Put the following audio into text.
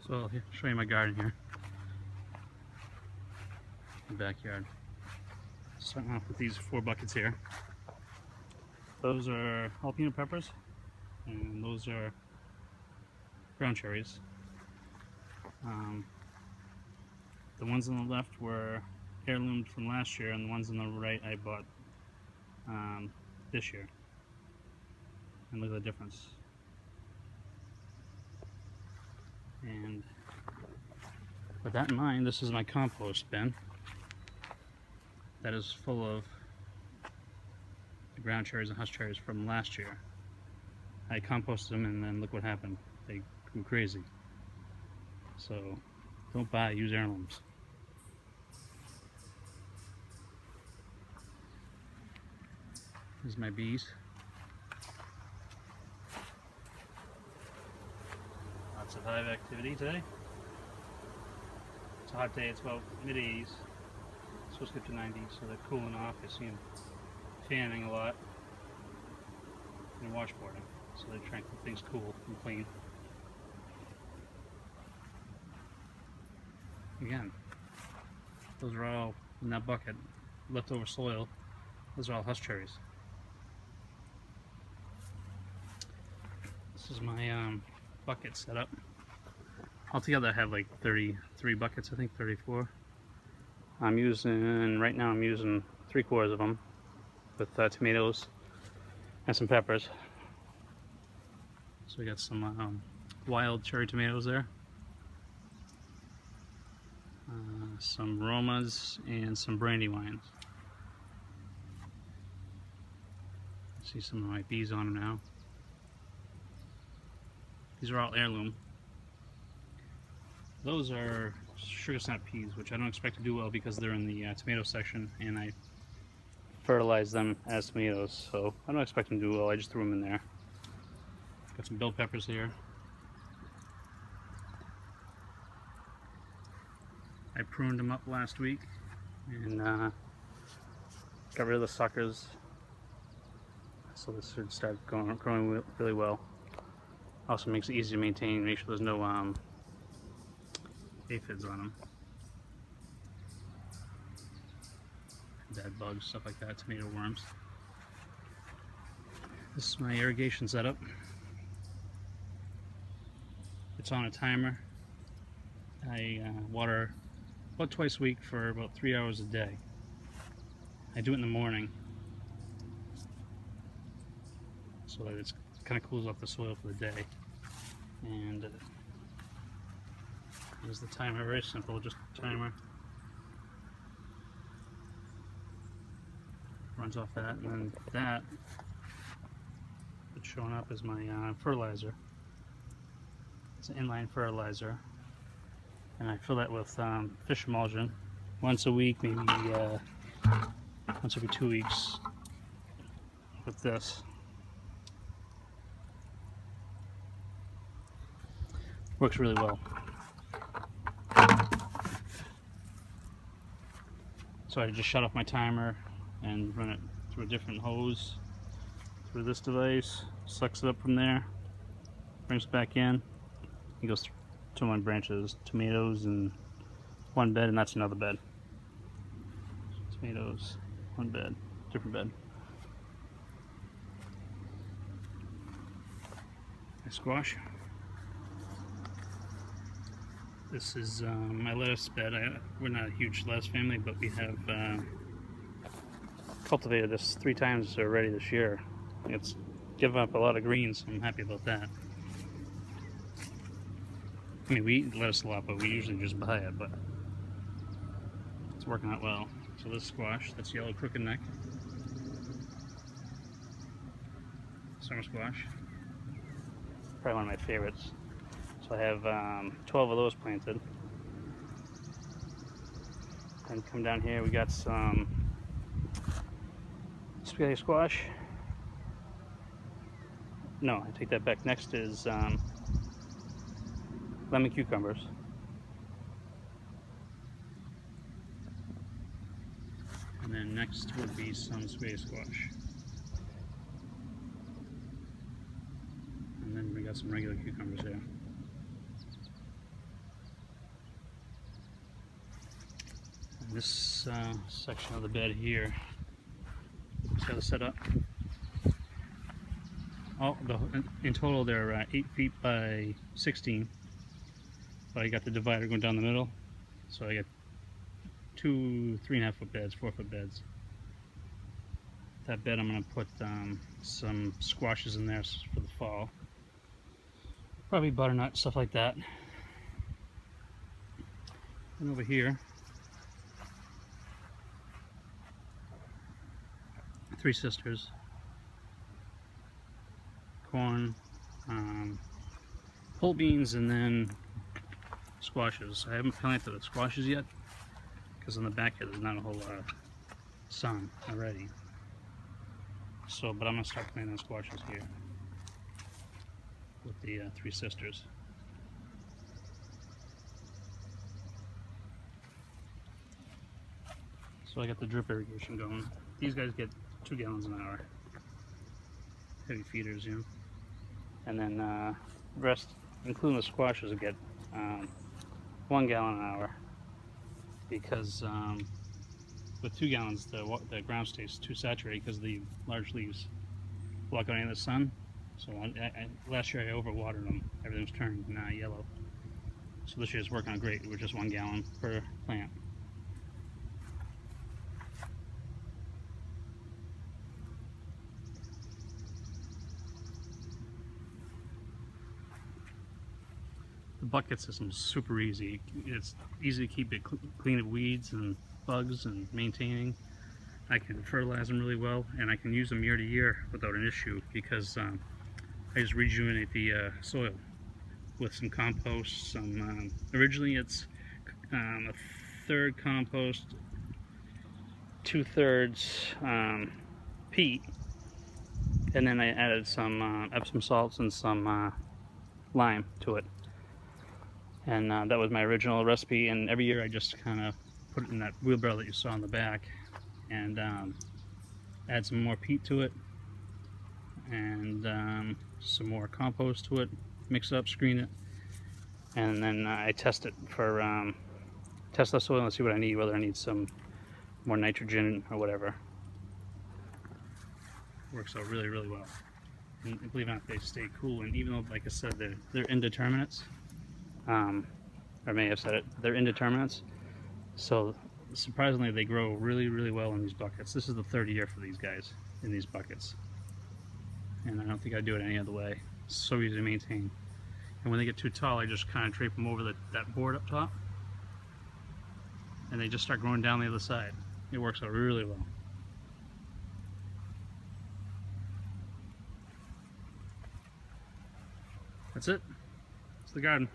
So I'll show you my garden here. My backyard. Starting off with these 4 buckets here. Those are jalapeno peppers, and those are ground cherries. The ones on the left were heirloomed from last year, and the ones on the right I bought this year. And look at the difference. And with that in mind, this is my compost bin that is full of the ground cherries and husk cherries from last year. I composted them, and then look what happened. They grew crazy. So don't buy, use heirlooms. Here's my bees. Lots of hive activity today. It's a hot day, it's about mid-80s. It's supposed to get to 90, so they're cooling off. I see them fanning a lot and washboarding, so they're trying to keep things cool and clean. Again, those are all in that bucket, leftover soil. Those are all husk cherries. This is my bucket setup. Altogether I have like 33 buckets, I think 34. Right now I'm using 3/4 of them with tomatoes and some peppers. So we got some wild cherry tomatoes there. Some Romas and some brandywines. See some of my bees on them now. These are all heirloom. Those are sugar snap peas, which I don't expect to do well because they're in the tomato section, and I fertilize them as tomatoes, so I don't expect them to do well. I just threw them in there. Got some bell peppers here. I pruned them up last week and got rid of the suckers, so this should start growing really well. Also makes it easy to maintain, make sure there's no aphids on them. Bad bugs, stuff like that, tomato worms. This is my irrigation setup. It's on a timer. I water about twice a week for about 3 hours a day. I do it in the morning so that it kind of cools off the soil for the day. And here's the timer, very simple, just a timer. Runs off that, and then that that's showing up as my fertilizer. It's an inline fertilizer, and I fill that with fish emulsion once a week, maybe once every 2 weeks with this. Works really well. So I just shut off my timer and run it through a different hose through this device, sucks it up from there, brings it back in, it goes to my branches, tomatoes and one bed, and that's another bed. Tomatoes, one bed, different bed. My squash. This is my lettuce bed. We're not a huge lettuce family, but we have cultivated this 3 times already this year. It's given up a lot of greens, so I'm happy about that. I mean, we eat lettuce a lot, but we usually just buy it, but it's working out well. So this squash, that's yellow crooked neck. Summer squash. Probably one of my favorites. So I have 12 of those planted. And come down here, we got some spaghetti squash. No, I take that back. Next is lemon cucumbers. And then next would be some spaghetti squash. And then we got some regular cucumbers there. This section of the bed here, just got to set up. Oh, in total they're 8 feet by 16, but I got the divider going down the middle, so I got 2 3.5 foot beds, 4 foot beds. That bed I'm going to put some squashes in there for the fall, probably butternut, stuff like that. And over here, 3 sisters, corn, pole beans, and then squashes. I haven't planted the squashes yet because on the back here there's not a whole lot of sun already. So, but I'm gonna start planting the squashes here with the 3 sisters. So I got the drip irrigation going. These guys get 2 gallons an hour. Heavy feeders, you know. And then the rest, including the squashes, will get 1 gallon an hour, because with 2 gallons the ground stays too saturated because the large leaves block out any of the sun. So last year I overwatered them. Everything was turning yellow. So this year it's working out great. We're just 1 gallon per plant. The bucket system is super easy. It's easy to keep it clean of weeds and bugs and maintaining. I can fertilize them really well, and I can use them year to year without an issue, because I just rejuvenate the soil with some compost. Originally it's a third compost, 2/3 peat, and then I added some Epsom salts and some lime to it. And that was my original recipe, and every year I just kind of put it in that wheelbarrow that you saw in the back, and add some more peat to it, and some more compost to it, mix it up, screen it, and then I test it for, test the soil and see what I need, whether I need some more nitrogen or whatever. Works out really, really well. And believe it or not, they stay cool, and even though, like I said, they're indeterminates, I may have said it, they're indeterminates, so surprisingly they grow really, really well in these buckets. This is the 3rd year for these guys in these buckets, and I don't think I'd do it any other way. It's so easy to maintain. And when they get too tall, I just kind of drape them over that board up top, and they just start growing down the other side. It works out really well. That's it. It's the garden.